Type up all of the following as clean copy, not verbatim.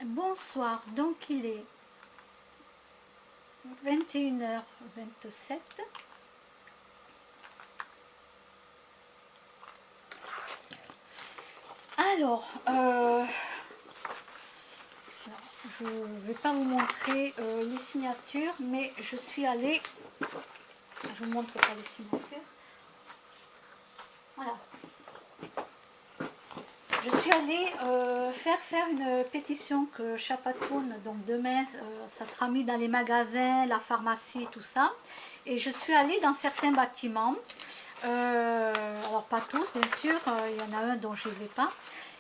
Bonsoir, donc il est 21h27. Alors, je ne vais pas vous montrer les signatures, mais je suis allée, je vous montre pas les signatures, voilà. Je suis allée faire une pétition que Chapatoun, donc demain, ça sera mis dans les magasins, la pharmacie, tout ça. Et je suis allée dans certains bâtiments, alors pas tous bien sûr, il y en a un dont je ne vais pas,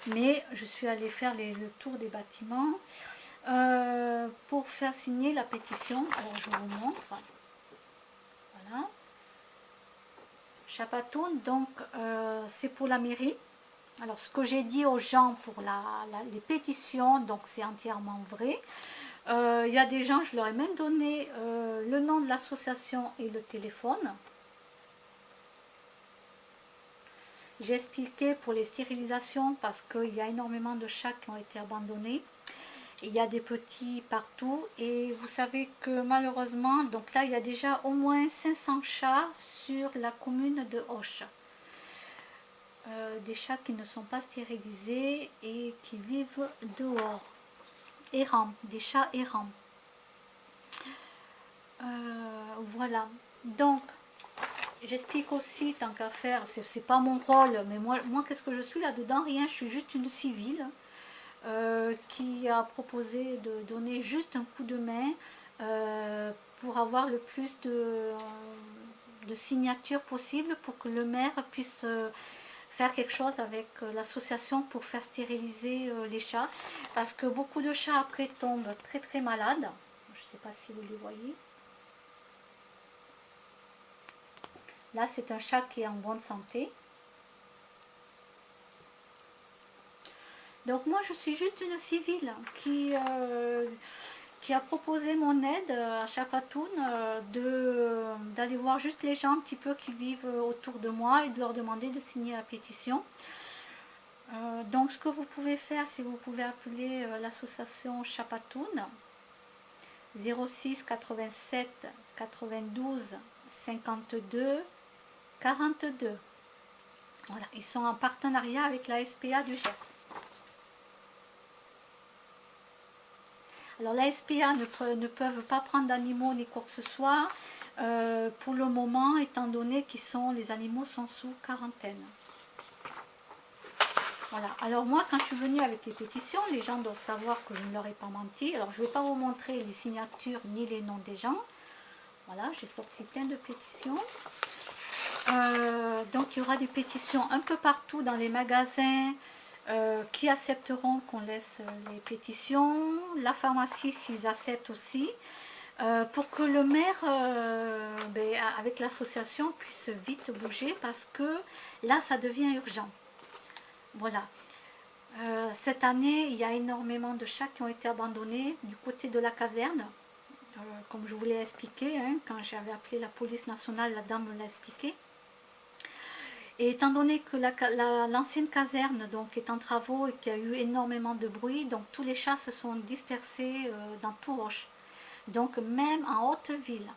mais je suis allée faire le tour des bâtiments pour faire signer la pétition. Alors je vous montre, voilà. Chapatoun, donc c'est pour la mairie. Alors, ce que j'ai dit aux gens pour les pétitions, donc c'est entièrement vrai. Il y a des gens, je leur ai même donné le nom de l'association et le téléphone. J'ai expliqué pour les stérilisations parce qu'il y a énormément de chats qui ont été abandonnés. Il y a des petits partout et vous savez que malheureusement, donc là il y a déjà au moins 500 chats sur la commune de Auch. Des chats qui ne sont pas stérilisés et qui vivent dehors, errants, des chats errants. Voilà, donc j'explique aussi, tant qu'à faire, c'est pas mon rôle, mais moi qu'est-ce que je suis là-dedans? Rien, je suis juste une civile qui a proposé de donner juste un coup de main pour avoir le plus de signatures possible pour que le maire puisse faire quelque chose avec l'association pour faire stériliser les chats, parce que beaucoup de chats après tombent très très malades. Je ne sais pas si vous les voyez. Là c'est un chat qui est en bonne santé. Donc moi je suis juste une civile qui a proposé mon aide à Chapatoun d'aller voir juste les gens un petit peu qui vivent autour de moi et de leur demander de signer la pétition. Donc ce que vous pouvez faire, c'est vous pouvez appeler l'association Chapatoun 06 87 92 52 42. Voilà, ils sont en partenariat avec la SPA du Gers. Alors la SPA ne peuvent pas prendre d'animaux ni quoi que ce soit pour le moment, étant donné que les animaux sont sous quarantaine. Voilà. Alors moi, quand je suis venue avec les pétitions, les gens doivent savoir que je ne leur ai pas menti. Alors je ne vais pas vous montrer les signatures ni les noms des gens. Voilà, j'ai sorti plein de pétitions. Donc il y aura des pétitions un peu partout dans les magasins qui accepteront qu'on laisse les pétitions. La pharmacie, s'ils acceptent aussi. Pour que le maire, avec l'association, puisse vite bouger parce que là, ça devient urgent. Voilà. Cette année, il y a énormément de chats qui ont été abandonnés du côté de la caserne. Comme je vous l'ai expliqué, hein, quand j'avais appelé la police nationale, la dame me l'a expliqué. Et étant donné que l'ancienne caserne donc, est en travaux et qu'il y a eu énormément de bruit, donc tous les chats se sont dispersés dans tout Auch. Donc même en haute ville.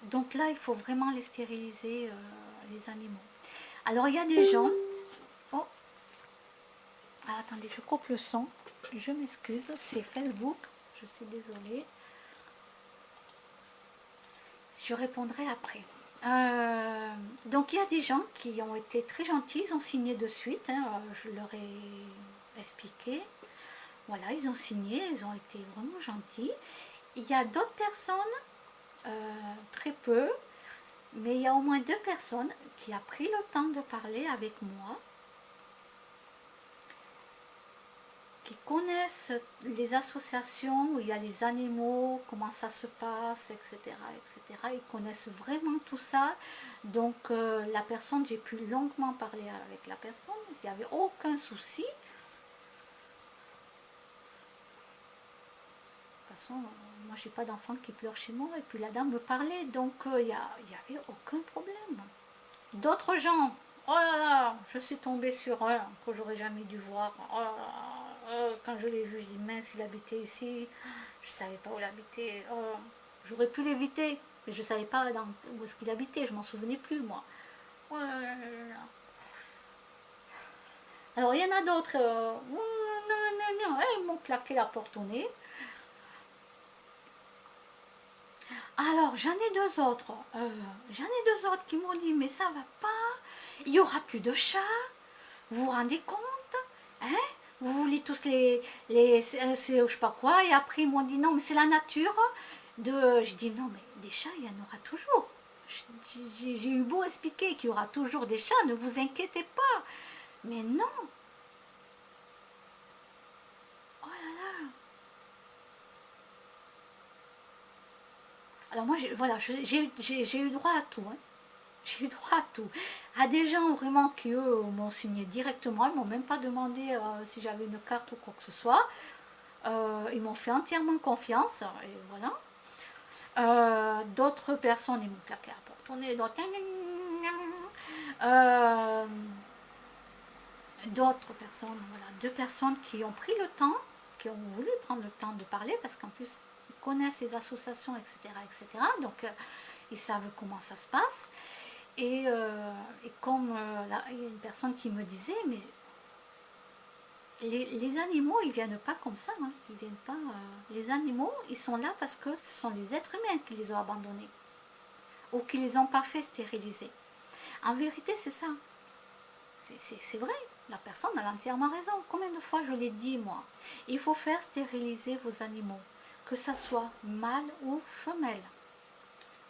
Donc là, il faut vraiment les stériliser, les animaux. Alors il y a des gens... Oh, ah, attendez, je coupe le son. Je m'excuse, c'est Facebook. Je suis désolée. Je répondrai après. Donc il y a des gens qui ont été très gentils, ils ont signé de suite. Hein, je leur ai expliqué. Voilà, ils ont signé, ils ont été vraiment gentils. Il y a d'autres personnes, très peu, mais il y a au moins 2 personnes qui ont pris le temps de parler avec moi, qui connaissent les associations où il y a les animaux, comment ça se passe, etc. etc. Ils connaissent vraiment tout ça. Donc la personne, j'ai pu longuement parler avec la personne, il n'y avait aucun souci. De toute façon, moi j'ai pas d'enfant qui pleure chez moi et puis la dame me parlait, donc il n'y avait aucun problème. D'autres gens, oh là là, je suis tombée sur un que j'aurais jamais dû voir, oh là là, quand je l'ai vu, je dis mince, il habitait ici, je ne savais pas où il habitait. Oh, j'aurais pu l'éviter, mais je ne savais pas où est-ce qu'il habitait, je m'en souvenais plus moi. Oh là là là là. Alors il y en a d'autres, non, non, ils m'ont claqué la porte au nez. Alors j'en ai deux autres, qui m'ont dit mais ça va pas, il y aura plus de chats, vous vous rendez compte, hein? Vous voulez tous je sais pas quoi, et après ils m'ont dit non mais c'est la nature. Je dis non mais des chats il y en aura toujours. J'ai eu beau expliquer qu'il y aura toujours des chats, ne vous inquiétez pas. Mais non. Oh là là. Alors moi voilà, j'ai eu droit à tout. Hein. J'ai eu droit à tout. À des gens vraiment qui eux m'ont signé directement, ils m'ont même pas demandé si j'avais une carte ou quoi que ce soit. Ils m'ont fait entièrement confiance et voilà. D'autres personnes, ils m'ont claqué la porte au nez, euh, d'autres personnes, voilà, deux personnes qui ont pris le temps, qui ont voulu prendre le temps de parler parce qu'en plus ils connaissent les associations, etc., etc. Donc ils savent comment ça se passe. Et comme là, il y a une personne qui me disait, mais les animaux, ils viennent pas comme ça. Hein. Ils viennent pas. Les animaux, ils sont là parce que ce sont les êtres humains qui les ont abandonnés ou qui les ont pas fait stériliser. En vérité, c'est ça. C'est vrai. La personne a entièrement raison. Combien de fois je l'ai dit, moi? Il faut faire stériliser vos animaux, que ça soit mâle ou femelle.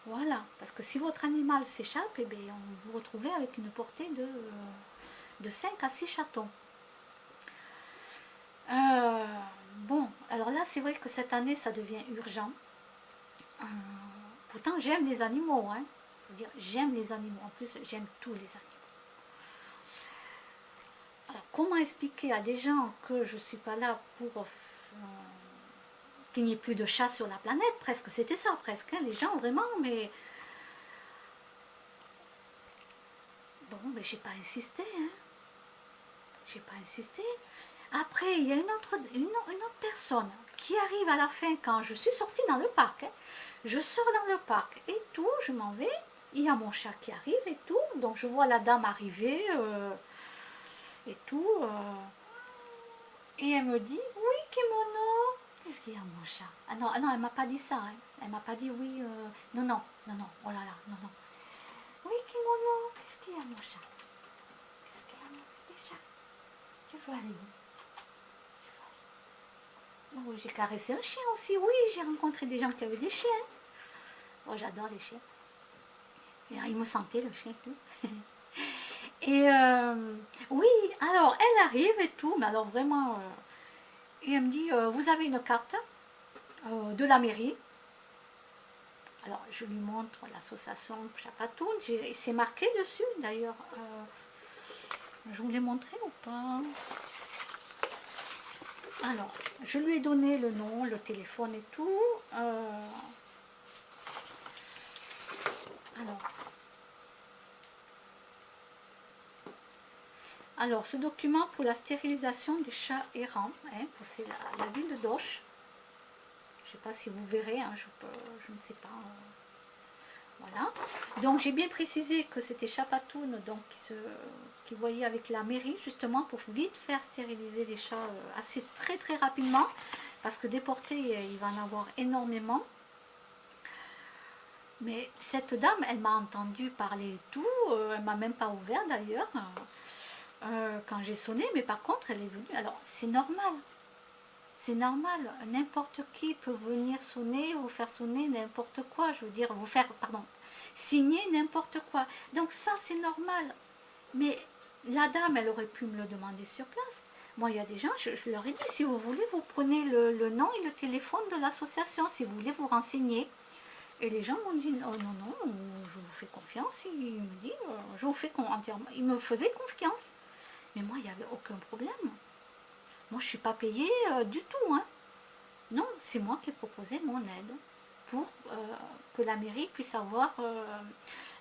Voilà, parce que si votre animal s'échappe, eh bien, on vous retrouvez avec une portée de 5 à 6 chatons. Bon, alors là, c'est vrai que cette année, ça devient urgent. Pourtant, j'aime les animaux. Hein. Je veux dire, j'aime les animaux. En plus, j'aime tous les animaux. Alors, comment expliquer à des gens que je ne suis pas là pour qu'il n'y ait plus de chats sur la planète? Presque, c'était ça, presque. Hein. Les gens, vraiment, mais... Bon, mais j'ai pas insisté. Hein. J'ai pas insisté. Après, il y a une autre personne qui arrive à la fin quand je suis sortie dans le parc. Hein. Je sors dans le parc et tout, je m'en vais. Il y a mon chat qui arrive et tout. Donc je vois la dame arriver et tout. Et elle me dit, oui, kimono. Qu'est-ce qu'il y a mon chat? Ah non, elle m'a pas dit ça. Hein. Elle m'a pas dit oui. Non, non, non, non. Oh là là, non, non. Oui, kimono. Qu'est-ce qu'il y a mon chat? Qu'est-ce qu'il y a mon petit chat? Tu veux aller où? Oh, j'ai caressé un chien aussi, oui, j'ai rencontré des gens qui avaient des chiens. Oh, j'adore les chiens. Et alors, il me sentait le chien et tout. Et oui, alors elle arrive et tout, mais alors vraiment, et elle me dit, vous avez une carte de la mairie. Alors je lui montre l'association Chapatoun, c'est marqué dessus d'ailleurs. Je vous l'ai montré ou pas? Alors, je lui ai donné le nom, le téléphone et tout. Alors, ce document pour la stérilisation des chats errants, hein, c'est la ville de Doche. Je ne sais pas si vous verrez, hein, je ne sais pas. Voilà. Donc, j'ai bien précisé que c'était Chapatoun, donc qui voyait avec la mairie, justement, pour vite faire stériliser les chats assez très très rapidement, parce que déportés, il va en avoir énormément. Mais cette dame, elle m'a entendu parler et tout, elle m'a même pas ouvert d'ailleurs. Quand j'ai sonné, mais par contre elle est venue. Alors c'est normal, n'importe qui peut venir sonner, vous faire sonner n'importe quoi, je veux dire, vous faire, pardon, signer n'importe quoi. Donc ça c'est normal, mais la dame elle aurait pu me le demander sur place. Moi il y a des gens, je leur ai dit, si vous voulez vous prenez le nom et le téléphone de l'association, si vous voulez vous renseigner. Et les gens m'ont dit, oh non, non, je vous fais confiance, il me dit, je vous fais entièrement, il me faisait confiance. Mais moi, il n'y avait aucun problème. Moi, je ne suis pas payée du tout. Hein. Non, c'est moi qui ai proposé mon aide pour que la mairie puisse avoir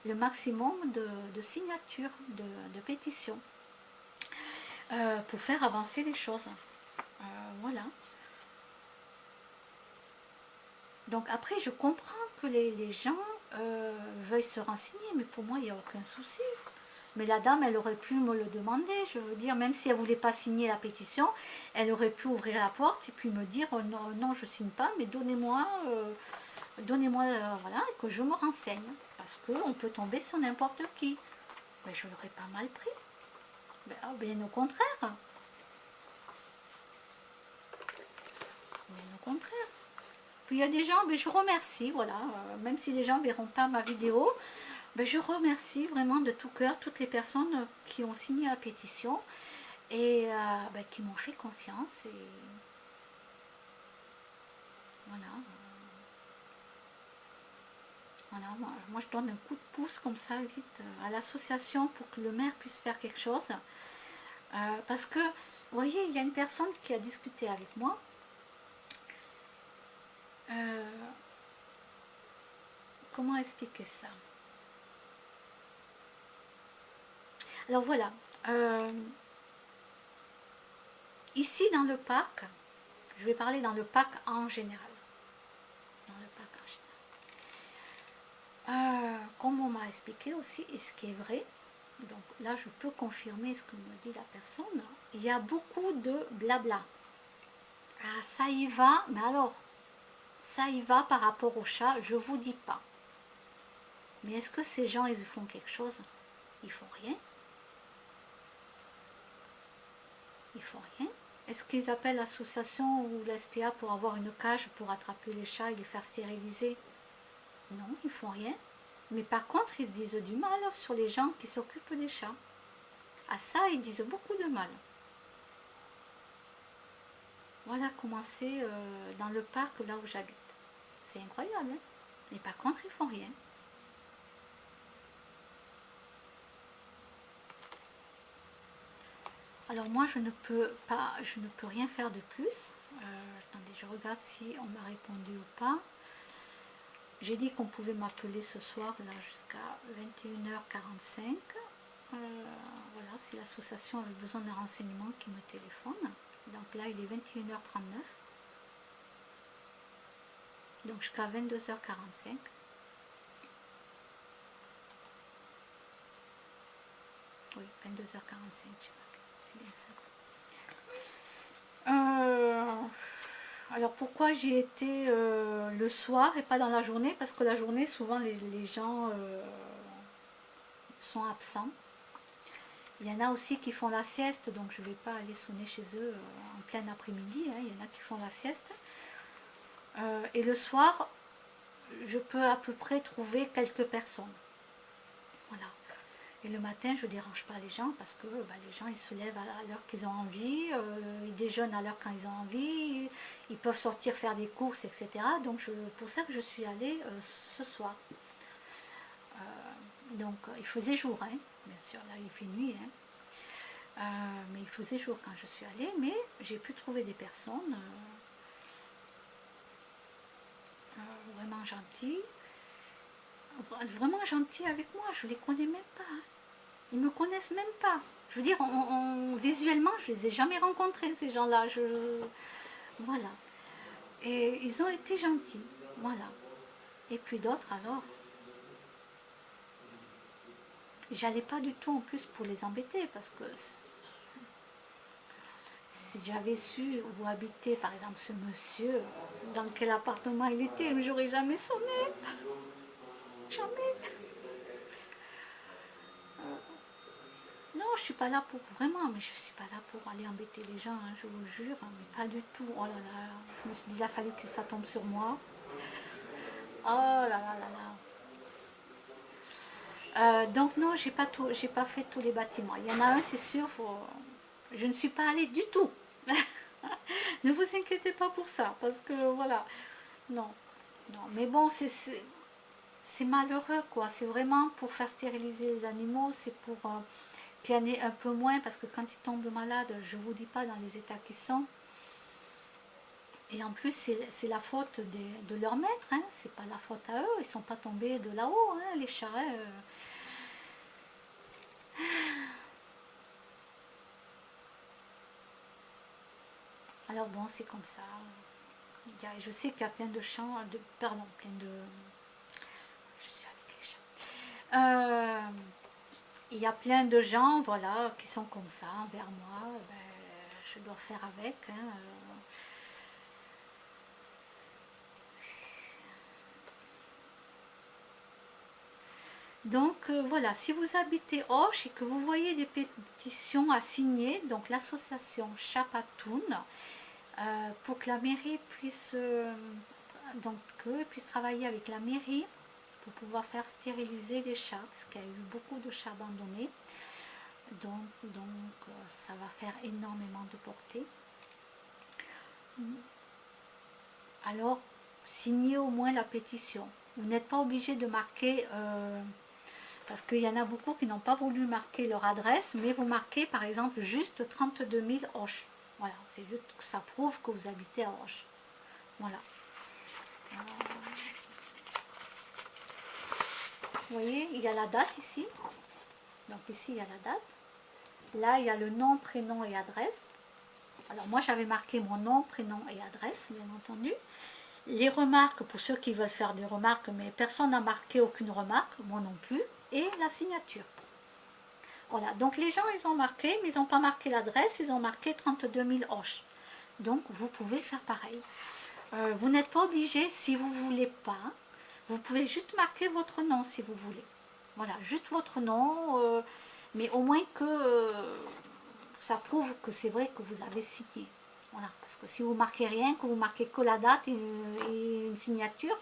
le maximum de signatures, de pétitions, pour faire avancer les choses. Voilà. Donc après, je comprends que les gens veuillent se renseigner, mais pour moi, il n'y a aucun souci. Mais la dame, elle aurait pu me le demander, je veux dire, même si elle ne voulait pas signer la pétition, elle aurait pu ouvrir la porte et puis me dire non, non, je ne signe pas, mais donnez-moi, voilà, que je me renseigne. Parce qu'on peut tomber sur n'importe qui. Mais je l'aurais pas mal pris. Bien au contraire. Bien au contraire. Puis il y a des gens, mais je remercie, voilà, même si les gens ne verront pas ma vidéo, ben, je remercie vraiment de tout cœur toutes les personnes qui ont signé la pétition et ben, qui m'ont fait confiance. Et voilà. Voilà, moi je donne un coup de pouce comme ça vite à l'association pour que le maire puisse faire quelque chose. Parce que, vous voyez, il y a une personne qui a discuté avec moi. Comment expliquer ça? Alors voilà, ici dans le parc, je vais parler dans le parc en général. Dans le parc en général. Comme on m'a expliqué aussi, et ce qui est vrai, donc là je peux confirmer ce que me dit la personne, il y a beaucoup de blabla. Ah, ça y va, mais alors, ça y va par rapport au chat, je vous dis pas. Mais est-ce que ces gens, ils font quelque chose? Ils font rien. Ils font rien. Est-ce qu'ils appellent l'association ou l'SPA pour avoir une cage pour attraper les chats et les faire stériliser? Non, ils font rien. Mais par contre, ils disent du mal sur les gens qui s'occupent des chats. À ça, ils disent beaucoup de mal. Voilà comment c'est dans le parc là où j'habite. C'est incroyable, hein? Mais par contre, ils font rien. Alors moi, je ne peux rien faire de plus. Attendez, je regarde si on m'a répondu ou pas. J'ai dit qu'on pouvait m'appeler ce soir là jusqu'à 21h45. Voilà, si l'association avait besoin d'un renseignement, qui me téléphone. Donc là, il est 21h39. Donc jusqu'à 22h45. Oui, 22h45, c'est bien ça. Alors pourquoi j'y étais le soir et pas dans la journée? Parce que la journée, souvent, les gens sont absents. Il y en a aussi qui font la sieste, donc je ne vais pas aller sonner chez eux en plein après-midi. Hein. Il y en a qui font la sieste. Et le soir, je peux à peu près trouver quelques personnes. Voilà. Et le matin, je ne dérange pas les gens parce que les gens, ils se lèvent à l'heure qu'ils ont envie, ils déjeunent à l'heure quand ils ont envie, ils peuvent sortir faire des courses, etc. Donc, pour ça que je suis allée ce soir. Donc, il faisait jour, hein. Bien sûr, là, il fait nuit. Hein. Mais il faisait jour quand je suis allée, mais j'ai pu trouver des personnes vraiment gentilles. Vraiment gentils avec moi, je ne les connais même pas. Hein. Ils me connaissent même pas. Je veux dire, visuellement, je les ai jamais rencontrés, ces gens-là. Voilà. Et ils ont été gentils. Voilà. Et puis d'autres, alors, j'allais pas du tout en plus pour les embêter, parce que si j'avais su où habitait, par exemple, ce monsieur, dans quel appartement il était, je n'aurais jamais sonné. Jamais. Non, je suis pas là pour vraiment, mais je suis pas là pour aller embêter les gens, hein, je vous jure, hein, mais pas du tout. Oh là là, je me suis dit, il a fallu que ça tombe sur moi. Oh là là là là. Donc non, j'ai pas fait tous les bâtiments. Il y en a un, c'est sûr, je ne suis pas allée du tout. Ne vous inquiétez pas pour ça, parce que voilà, non, non. Mais bon, c'est malheureux, quoi. C'est vraiment pour faire stériliser les animaux, c'est pour pianer un peu moins, parce que quand ils tombent malades, je vous dis pas dans les états qu'ils sont. Et en plus, c'est la faute de leur maître, hein. C'est pas la faute à eux, ils sont pas tombés de là-haut, hein, les chats. Alors bon, c'est comme ça. Je sais qu'il y a plein de chants, pardon, plein de... Je suis avec les chats. Il y a plein de gens, voilà, qui sont comme ça envers moi. Ben, je dois faire avec. Hein. Donc voilà, si vous habitez Auch et que vous voyez des pétitions à signer, donc l'association Chapatoun, pour que la mairie puisse, donc qu'eux puissent travailler avec la mairie pour pouvoir faire stériliser les chats, parce qu'il y a eu beaucoup de chats abandonnés. Donc ça va faire énormément de portée. Alors, signez au moins la pétition. Vous n'êtes pas obligé de marquer, parce qu'il y en a beaucoup qui n'ont pas voulu marquer leur adresse, mais vous marquez par exemple juste 32 000 Auch. Voilà, c'est juste que ça prouve que vous habitez à Auch. Voilà. Vous voyez, il y a la date ici. Donc ici, il y a la date. Là, il y a le nom, prénom et adresse. Alors moi, j'avais marqué mon nom, prénom et adresse, bien entendu. Les remarques, pour ceux qui veulent faire des remarques, mais personne n'a marqué aucune remarque, moi non plus. Et la signature. Voilà, donc les gens, ils ont marqué, mais ils n'ont pas marqué l'adresse, ils ont marqué 32 000 Auch. Donc, vous pouvez faire pareil. Vous n'êtes pas obligé, si vous ne voulez pas, vous pouvez juste marquer votre nom, si vous voulez. Voilà, juste votre nom, mais au moins que ça prouve que c'est vrai que vous avez signé. Voilà, parce que si vous marquez rien, que vous marquez que la date et une signature,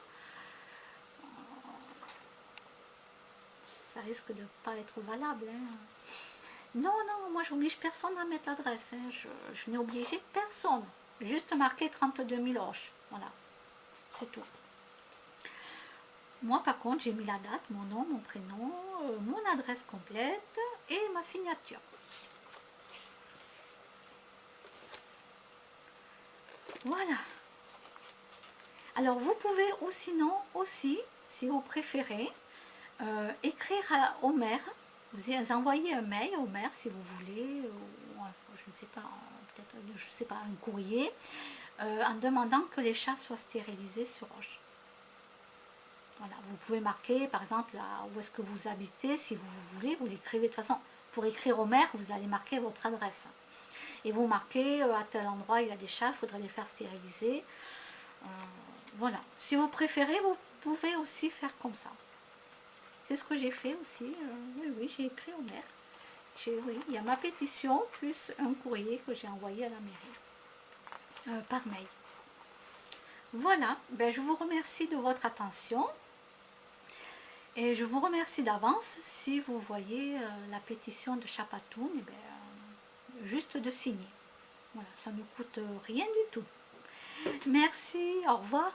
ça risque de ne pas être valable. Hein. Non, non, moi j'oblige personne à mettre l'adresse. Hein. Je n'ai obligé personne. Juste marquer 32 000 Auch. Voilà, c'est tout. Moi par contre j'ai mis la date, mon nom, mon prénom, mon adresse complète et ma signature. Voilà. Alors vous pouvez aussi, si vous préférez, écrire au maire. Vous envoyez un mail au maire si vous voulez, ou, je ne sais pas, peut-être, je ne sais pas, un courrier, en demandant que les chats soient stérilisés sur Auch. Voilà, vous pouvez marquer par exemple là, où est-ce que vous habitez, si vous voulez, vous l'écrivez. De toute façon, pour écrire au maire, vous allez marquer votre adresse. Et vous marquez à tel endroit il y a des chats, il faudrait les faire stériliser. Voilà, si vous préférez, vous pouvez aussi faire comme ça. C'est ce que j'ai fait aussi. Oui, j'ai écrit au maire. Oui, il y a ma pétition plus un courrier que j'ai envoyé à la mairie par mail. Voilà, ben, je vous remercie de votre attention. Et je vous remercie d'avance si vous voyez la pétition de Chapatoun, eh bien, juste de signer. Voilà, ça ne coûte rien du tout. Merci, au revoir.